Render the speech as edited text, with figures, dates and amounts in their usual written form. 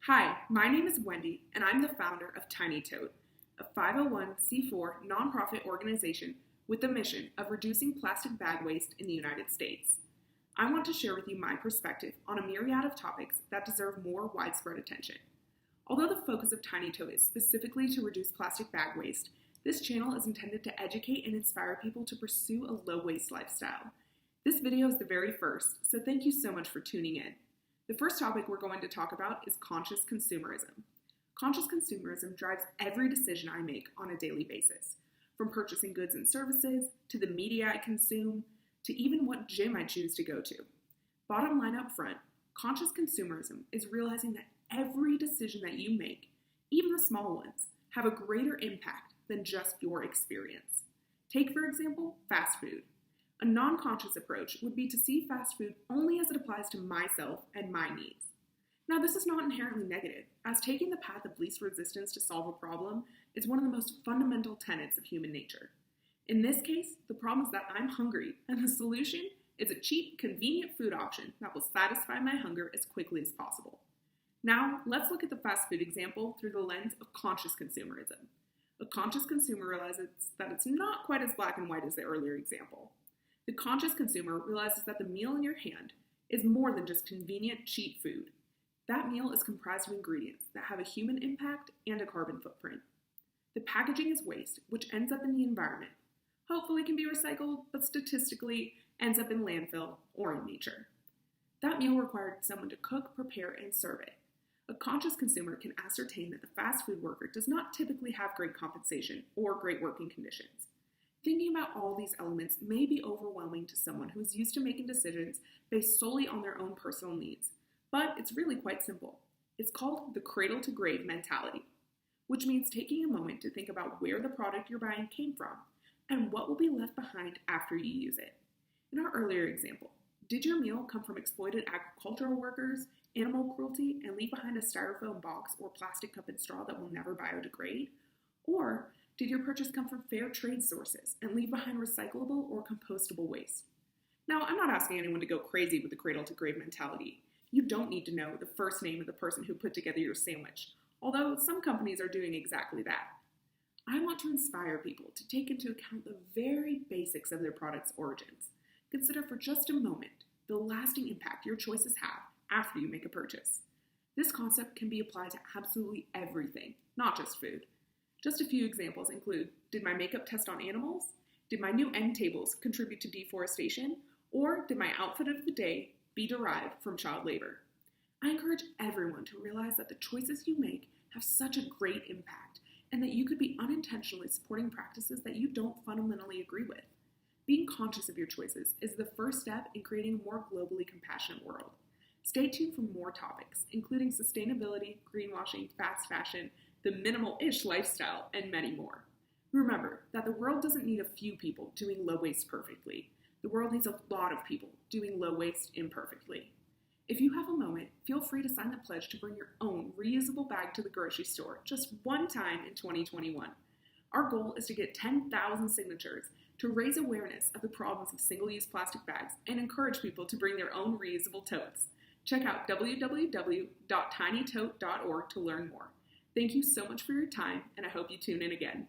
Hi, my name is Wendy, and I'm the founder of Tiny Tote, a 501c4 nonprofit organization with the mission of reducing plastic bag waste in the United States. I want to share with you my perspective on a myriad of topics that deserve more widespread attention. Although the focus of Tiny Tote is specifically to reduce plastic bag waste, this channel is intended to educate and inspire people to pursue a low-waste lifestyle. This video is the very first, so thank you so much for tuning in. The first topic we're going to talk about is conscious consumerism. Conscious consumerism drives every decision I make on a daily basis, from purchasing goods and services, to the media I consume, to even what gym I choose to go to. Bottom line up front, conscious consumerism is realizing that every decision that you make, even the small ones, have a greater impact than just your experience. Take, for example, fast food. A non-conscious approach would be to see fast food only as it applies to myself and my needs. Now, this is not inherently negative, as taking the path of least resistance to solve a problem is one of the most fundamental tenets of human nature. In this case, the problem is that I'm hungry, and the solution is a cheap, convenient food option that will satisfy my hunger as quickly as possible. Now, let's look at the fast food example through the lens of conscious consumerism. A conscious consumer realizes that it's not quite as black and white as the earlier example. The conscious consumer realizes that the meal in your hand is more than just convenient, cheap food. That meal is comprised of ingredients that have a human impact and a carbon footprint. The packaging is waste, which ends up in the environment. Hopefully can be recycled, but statistically ends up in landfill or in nature. That meal required someone to cook, prepare, and serve it. A conscious consumer can ascertain that the fast food worker does not typically have great compensation or great working conditions. Thinking about all these elements may be overwhelming to someone who is used to making decisions based solely on their own personal needs, but it's really quite simple. It's called the cradle to grave mentality, which means taking a moment to think about where the product you're buying came from and what will be left behind after you use it. In our earlier example, did your meal come from exploited agricultural workers, animal cruelty, and leave behind a styrofoam box or plastic cup and straw that will never biodegrade? Or did your purchase come from fair trade sources and leave behind recyclable or compostable waste? Now, I'm not asking anyone to go crazy with the cradle to grave mentality. You don't need to know the first name of the person who put together your sandwich, although some companies are doing exactly that. I want to inspire people to take into account the very basics of their product's origins. Consider for just a moment the lasting impact your choices have after you make a purchase. This concept can be applied to absolutely everything, not just food. Just a few examples include, did my makeup test on animals? Did my new end tables contribute to deforestation? Or did my outfit of the day be derived from child labor? I encourage everyone to realize that the choices you make have such a great impact and that you could be unintentionally supporting practices that you don't fundamentally agree with. Being conscious of your choices is the first step in creating a more globally compassionate world. Stay tuned for more topics, including sustainability, greenwashing, fast fashion, the minimal-ish lifestyle, and many more. Remember that the world doesn't need a few people doing low waste perfectly. The world needs a lot of people doing low waste imperfectly. If you have a moment, feel free to sign the pledge to bring your own reusable bag to the grocery store just one time in 2021. Our goal is to get 10,000 signatures to raise awareness of the problems of single-use plastic bags and encourage people to bring their own reusable totes. Check out www.tinytote.org to learn more. Thank you so much for your time, and I hope you tune in again.